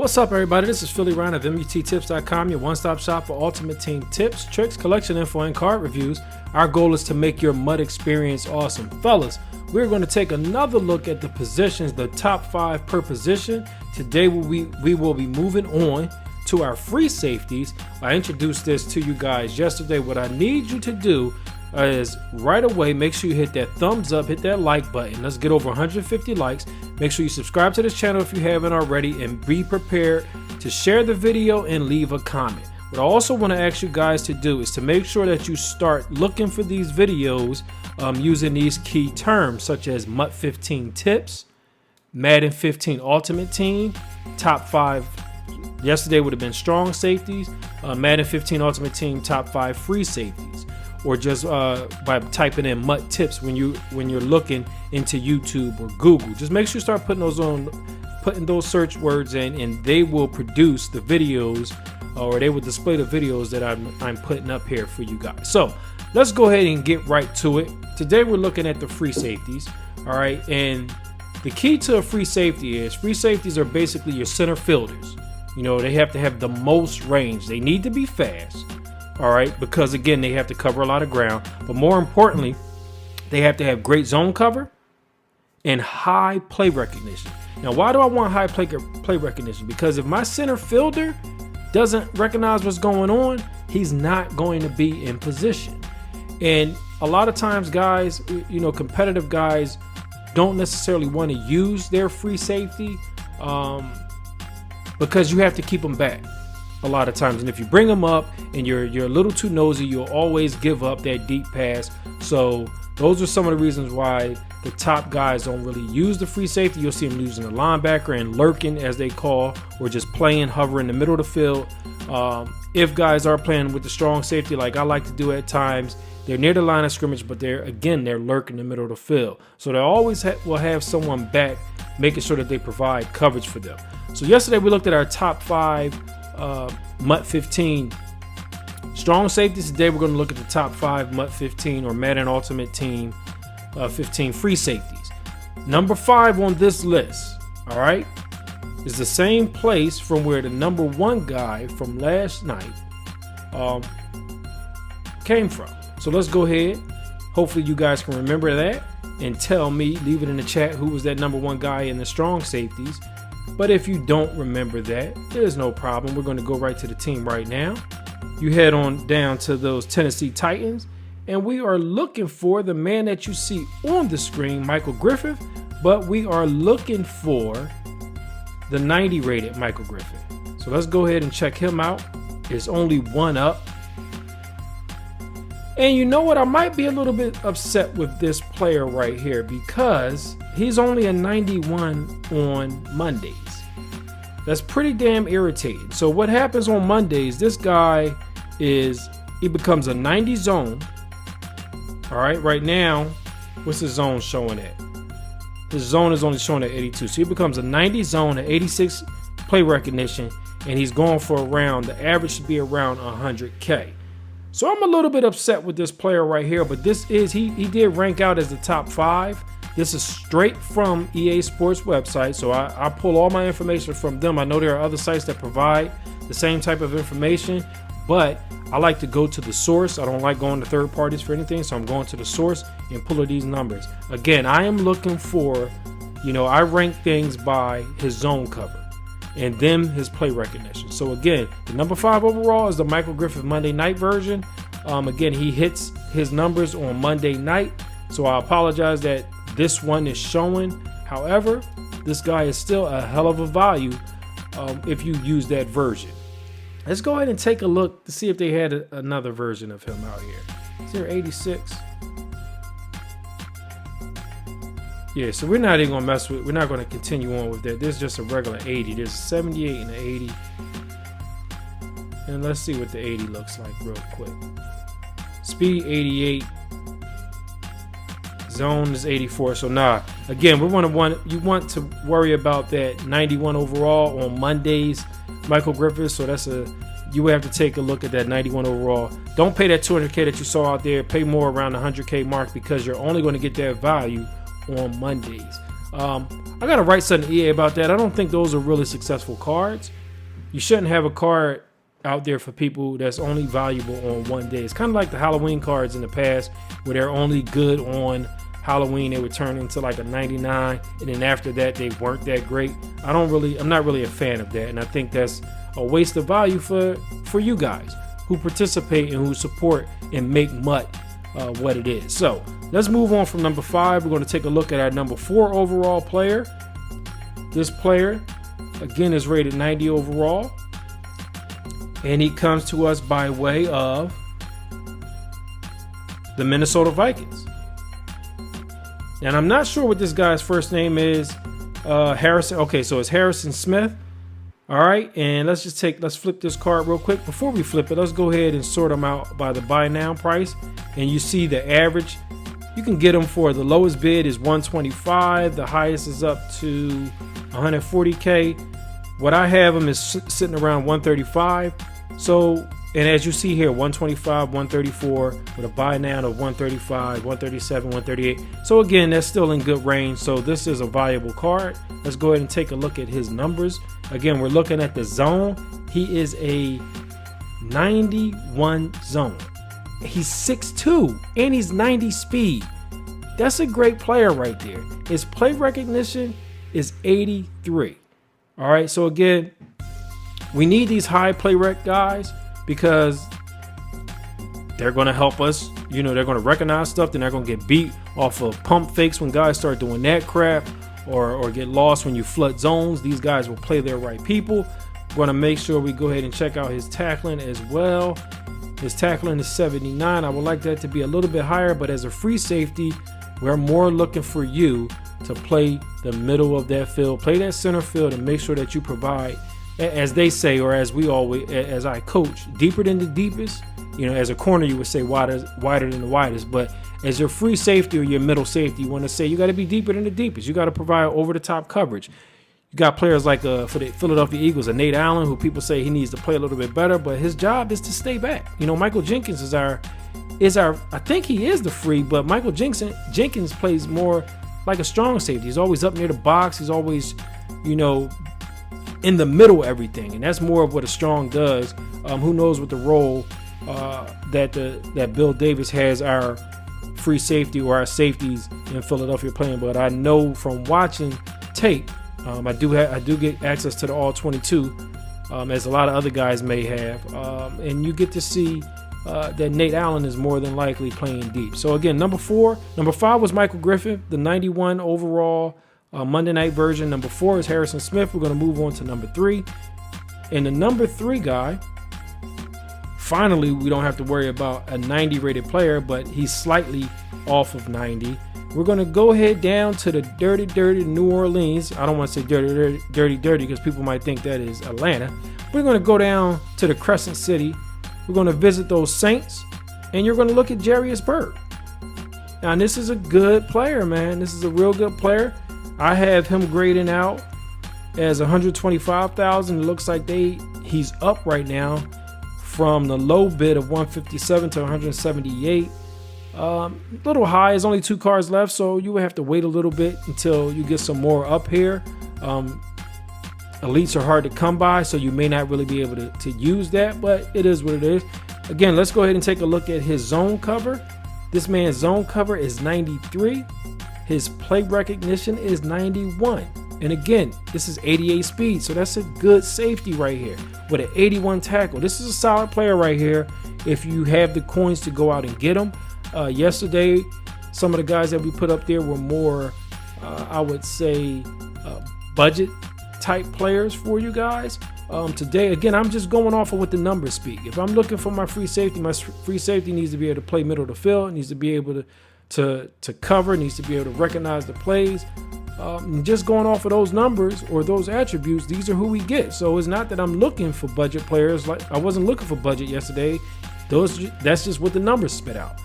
What's up, everybody? This is PhillyRon of MUTtips.com, your one-stop shop for ultimate team tips, tricks, collection info, and card reviews. Our goal is to make your MUT experience awesome. Fellas, we're going to take another look at the positions, the top 5 per position. Today we will be moving on to our free safeties. I introduced this to you guys yesterday. What I need you to do is right away make sure you hit that thumbs up, hit that like button. Let's get over 150 likes. Make sure you subscribe to this channel if you haven't already, and be prepared to share the video and leave a comment. What I also want to ask you guys to do is to make sure that you start looking for these videos using these key terms such as MUT 15 tips, Madden 15 ultimate team, top 5. Yesterday would have been strong safeties, Madden 15 ultimate team, top 5 free safeties. Or just by typing in MUT tips when you're looking into YouTube or Google. Just make sure you start putting those search words in, and they will produce the videos, or they will display the videos that I'm putting up here for you guys. So let's go ahead and get right to it. Today we're looking at the free safeties. All right, and the key to a free safety is free safeties are basically your center fielders. You know, they have to have the most range. They need to be fast. All right, because again, they have to cover a lot of ground, but more importantly, they have to have great zone cover and high play recognition. Now, why do I want high play recognition? Because if my center fielder doesn't recognize what's going on, he's not going to be in position. And a lot of times, guys, you know, competitive guys don't necessarily want to use their free safety because you have to keep them back a lot of times, and if you bring them up and you're a little too nosy, you'll always give up that deep pass. So those are some of the reasons why the top guys don't really use the free safety. You'll see them using the linebacker and lurking, as they call, or just playing, hover in the middle of the field. If guys are playing with the strong safety, like I like to do at times, they're near the line of scrimmage, but they're lurking in the middle of the field. So they always will have someone back, making sure that they provide coverage for them. So yesterday we looked at our top 5 MUT 15 strong safeties. Today we're going to look at the top 5 MUT 15 or Madden Ultimate Team 15 free safeties. Number 5 on this list, all right, is the same place from where the number 1 guy from last night came from. So let's go ahead. Hopefully you guys can remember that and tell me, leave it in the chat, who was that number 1 guy in the strong safeties. But if you don't remember that, there's no problem. We're going to go right to the team right now. You head on down to those Tennessee Titans, and we are looking for the man that you see on the screen, Michael Griffin, but we are looking for the 90 rated Michael Griffin. So let's go ahead and check him out. There's only 1 up. And you know what? I might be a little bit upset with this player right here because he's only a 91 on Mondays. That's pretty damn irritating. So what happens on Mondays, this guy he becomes a 90 zone. All right, right now, what's his zone showing at? His zone is only showing at 82. So he becomes a 90 zone at 86 play recognition, and he's going for around, the average should be around 100K. So I'm a little bit upset with this player right here, but this is, he did rank out as the top 5. This is straight from EA Sports website, so I pull all my information from them. I know there are other sites that provide the same type of information, but I like to go to the source. I don't like going to third parties for anything, so I'm going to the source and pulling these numbers. Again, I am looking for, you know, I rank things by his zone cover and then his play recognition. So again, the number 5 overall is the Michael Griffin Monday night version. Again, he hits his numbers on Monday night, so I apologize that this one is showing. However, this guy is still a hell of a value if you use that version. Let's go ahead and take a look to see if they had another version of him out here. Is there 86? Yeah, so we're not even gonna mess with, we're not gonna continue on with that. There's just a regular 80. There's a 78 and an 80. And let's see what the 80 looks like real quick. Speed 88. Zone is 84. So nah, again, you want to worry about that 91 overall on Mondays, Michael Griffin. So you would have to take a look at that 91 overall. Don't pay that 200K that you saw out there. Pay more around the 100K mark because you're only going to get that value on Mondays. I gotta write something to EA about that. I don't think those are really successful cards. You shouldn't have a card out there for people that's only valuable on one day. It's kind of like the Halloween cards in the past, where they're only good on Halloween. They would turn into like a 99, and then after that they weren't that great. I'm not really a fan of that, and I think that's a waste of value for you guys who participate and who support and make MUT what it is. So let's move on from number 5. We're going to take a look at our number 4 overall player. This player again is rated 90 overall, and he comes to us by way of the Minnesota Vikings. And I'm not sure what this guy's first name is. Harrison. Okay, so it's Harrison Smith. All right, and let's flip this card real quick. Before we flip it, let's go ahead and sort them out by the buy now price. And you see the average. You can get them for the lowest bid is 125. The highest is up to 140K. What I have them is sitting around 135. So, and as you see here, 125, 134 with a buy now of 135, 137, 138. So again, that's still in good range. So this is a valuable card. Let's go ahead and take a look at his numbers. Again, we're looking at the zone. He is a 91 zone. He's 6'2", and he's 90 speed. That's a great player right there. His play recognition is 83. All right, so again, we need these high play rec guys because they're going to help us. You know, they're going to recognize stuff. They're not going to get beat off of pump fakes when guys start doing that crap, or get lost when you flood zones. These guys will play their right people. We're going to make sure we go ahead and check out his tackling as well. His tackling is 79. I would like that to be a little bit higher, but as a free safety, we're more looking for you to play the middle of that field, play that center field, and make sure that you provide, as they say, or as we always, as I coach, deeper than the deepest. You know, as a corner, you would say wider than the widest, but as your free safety or your middle safety, you want to say you got to be deeper than the deepest. You got to provide over-the-top coverage. You got players like for the Philadelphia Eagles, a Nate Allen, who people say he needs to play a little bit better, but his job is to stay back. You know, Michael Jenkins is our. I think he is the free, but Michael Jenkins plays more like a strong safety. He's always up near the box. He's always, you know, in the middle of everything, and that's more of what a strong does. Who knows what the role that Bill Davis has our free safety or our safeties in Philadelphia playing, but I know from watching tape, I do get access to the all 22, as a lot of other guys may have, and you get to see that Nate Allen is more than likely playing deep. So again, number 5 was Michael Griffin, the 91 overall Monday night version. Number 4 is Harrison Smith. We're going to move on to number 3, and the number 3 guy. Finally, we don't have to worry about a 90 rated player, but he's slightly off of 90. We're going to go ahead down to the dirty New Orleans. I don't want to say dirty because people might think that is Atlanta. We're going to go down to the Crescent City. We're going to visit those Saints, and you're going to look at Jairus Byrd. Now, this is a good player, man. This is a real good player. I have him grading out as 125,000. It looks like he's up right now from the low bid of 157 to 178. Little high. There's only 2 cards left, so you would have to wait a little bit until you get some more up here. Elites are hard to come by, so you may not really be able to use that, but it is what it is. Again, let's go ahead and take a look at his zone cover. This man's zone cover is 93. His play recognition is 91. And again, this is 88 speed, so that's a good safety right here with an 81 tackle. This is a solid player right here if you have the coins to go out and get him. Yesterday, some of the guys that we put up there were more, I would say, budget type players for you guys. Today, again, I'm just going off of what the numbers speak. If I'm looking for my free safety needs to be able to play middle of the field, needs to be able to cover, needs to be able to recognize the plays. Just going off of those numbers or those attributes, these are who we get. So it's not that I'm looking for budget players. Like I wasn't looking for budget yesterday. That's just what the numbers spit out.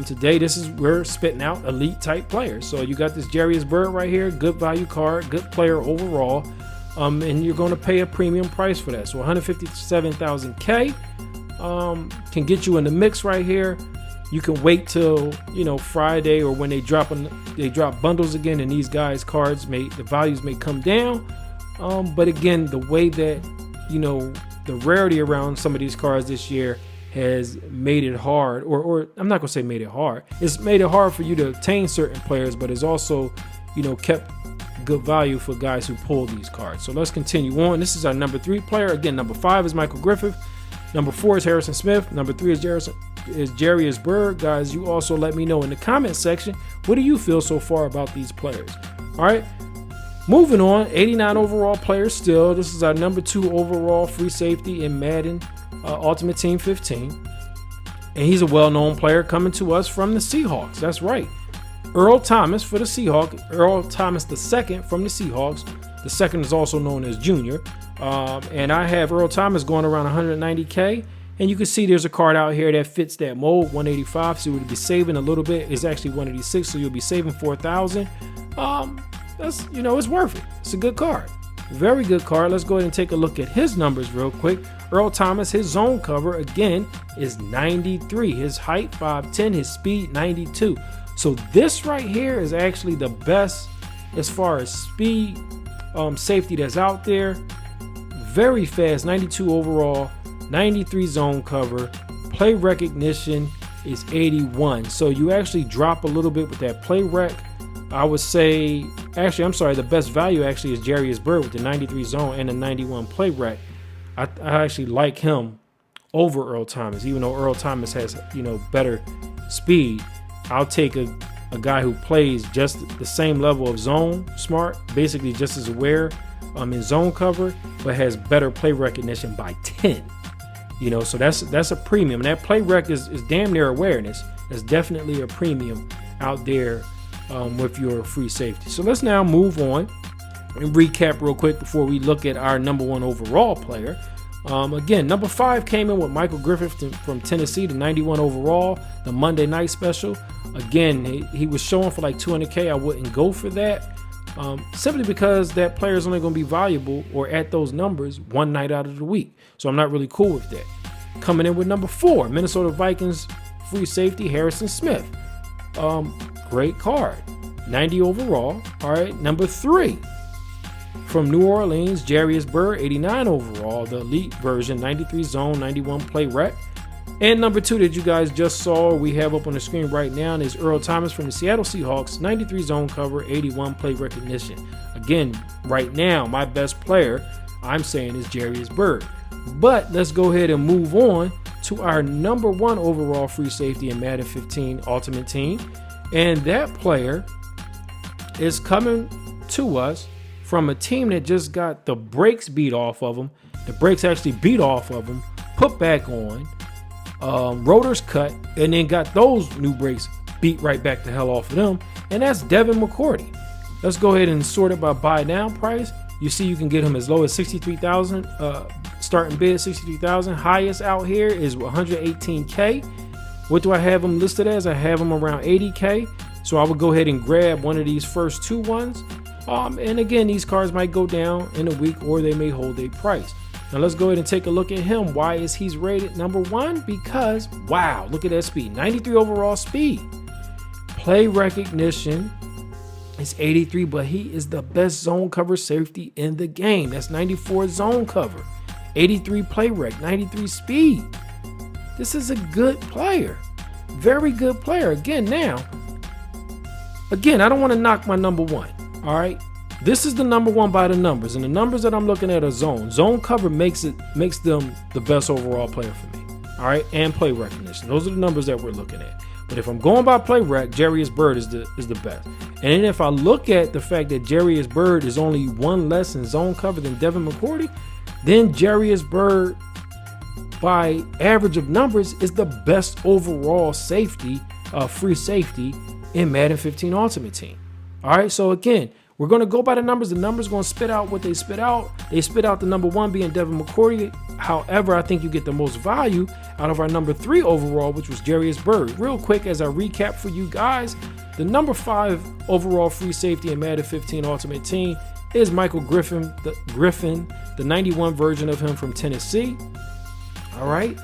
Today, we're spitting out elite type players. So you got this Jairus Byrd right here, good value card, good player overall, and you're going to pay a premium price for that. So 157,000 K can get you in the mix right here. You can wait till, you know, Friday or when they drop bundles again, and these guys' cards the values may come down. But again, the way that, you know, the rarity around some of these cards this year has made it hard, or I'm not gonna say made it hard. It's made it hard for you to obtain certain players, but it's also, you know, kept good value for guys who pull these cards. So let's continue on. This is our number 3 player. Again, number 5 is Michael Griffin. Number 4 is Harrison Smith. Number 3 is Jairus Byrd. Guys, you also let me know in the comment section, what do you feel so far about these players? All right, moving on. 89 overall player still. This is our number 2 overall free safety in Madden Ultimate Team 15. And he's a well-known player coming to us from the Seahawks. That's right. Earl Thomas for the Seahawks. Earl Thomas II from the Seahawks. The second is also known as Junior. And I have Earl Thomas going around 190K. And you can see there's a card out here that fits that mold, 185. So you'll be saving a little bit. It's actually 186, so you'll be saving 4,000. That's, you know, it's worth it. It's a good card. Very good card. Let's go ahead and take a look at his numbers real quick. Earl Thomas, his zone cover, again, is 93. His height, 5'10". His speed, 92. So this right here is actually the best as far as speed safety that's out there. Very fast, 92 overall, 93 zone cover. Play recognition is 81. So you actually drop a little bit with that play rec. I would say, actually, I'm sorry, the best value actually is Jairus Byrd with the 93 zone and the 91 play rec. I actually like him over Earl Thomas, even though Earl Thomas has, you know, better speed. I'll take a guy who plays just the same level of zone smart, basically just as aware in zone cover, but has better play recognition by 10. You know, so that's a premium. And that play rec is damn near awareness. That's definitely a premium out there with your free safety. So let's now move on and recap real quick before we look at our number 1 overall player. Again, number 5 came in with Michael Griffin from Tennessee, the 91 overall, the Monday night special. Again, he was showing for like 200K. I wouldn't go for that, simply because that player is only going to be valuable or at those numbers one night out of the week. So I'm not really cool with that. Coming in with number 4, Minnesota Vikings free safety Harrison Smith. Great card, 90 overall. All right, number 3. From New Orleans, Jairus Byrd, 89 overall, the elite version, 93 zone, 91 play rec. And number 2 that you guys just saw, we have up on the screen right now, is Earl Thomas from the Seattle Seahawks, 93 zone cover, 81 play recognition. Again, right now, my best player, I'm saying, is Jairus Byrd. But let's go ahead and move on to our number 1 overall free safety in Madden 15 Ultimate Team. And that player is coming to us from a team that just got the brakes beat off of them. The brakes actually beat off of them, put back on, rotors cut, and then got those new brakes beat right back the hell off of them. And that's Devin McCourty. Let's go ahead and sort it by buy down price. You see you can get him as low as 63,000, starting bid 63,000. Highest out here is 118K. What do I have him listed as? I have him around 80K. So I would go ahead and grab one of these first 2 ones. And again, these cards might go down in a week, or they may hold their price. Now let's go ahead and take a look at him. Why is he's rated number 1? Because, wow, look at that speed. 93 overall speed. Play recognition is 83, but he is the best zone cover safety in the game. That's 94 zone cover, 83 play rec, 93 speed. This is a good player. Very good player. Again, I don't want to knock my number 1. All right, this is the number 1 by the numbers, and the numbers that I'm looking at are zone cover makes them the best overall player for me. All right, and play recognition. Those are the numbers that we're looking at. But if I'm going by play rec, Jairus Byrd is the best. And then if I look at the fact that Jairus Byrd is only 1 less in zone cover than Devin McCourty, then Jairus Byrd, by average of numbers, is the best overall safety, free safety in Madden 15 Ultimate Team. All right, so again, we're going to go by the numbers. The numbers going to spit out what they spit out. They spit out the number 1 being Devin McCourty. However, I think you get the most value out of our number 3 overall, which was Jairus Byrd. Real quick, as I recap for you guys, the number 5 overall free safety in Madden 15 Ultimate Team is Michael Griffin, the 91 version of him from Tennessee. All right.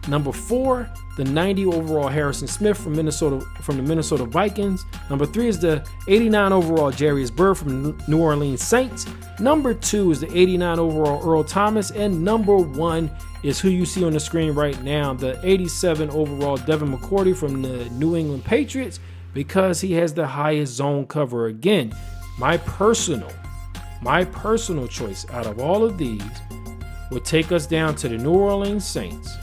Number 4 the 90 overall Harrison Smith from the Minnesota Vikings. Number 3 is the 89 overall Jairus Byrd from the New Orleans Saints. Number 2 is the 89 overall Earl Thomas. And number 1 is who you see on the screen right now, the 87 overall Devin McCourty from the New England Patriots, because he has the highest zone cover. Again, my personal choice out of all of these would take us down to the New Orleans Saints,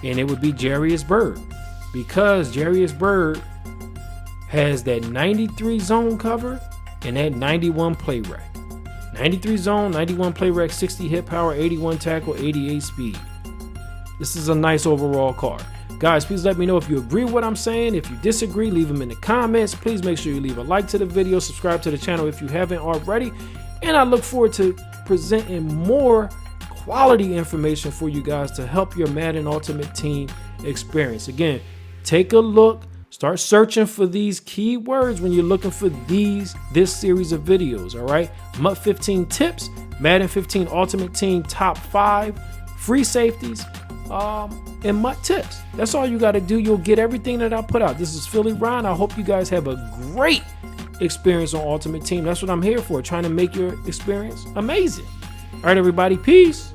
and it would be Jairus Byrd, because Jairus Byrd has that 93 zone cover and that 91 play rec. 93 zone, 91 play rec, 60 hit power, 81 tackle, 88 speed. This is a nice overall card. Guys, please let me know if you agree with what I'm saying. If you disagree, leave them in the comments. Please make sure you leave a like to the video, subscribe to the channel if you haven't already, and I look forward to presenting more quality information for you guys to help your Madden Ultimate Team experience. Again, take a look, start searching for these keywords when you're looking for this series of videos. All right, MUT 15 tips, Madden 15 Ultimate Team top 5, free safeties, and MUT tips. That's all you got to do. You'll get everything that I put out. This is PhillyRon. I hope you guys have a great experience on Ultimate Team. That's what I'm here for, trying to make your experience amazing. All right, everybody, peace.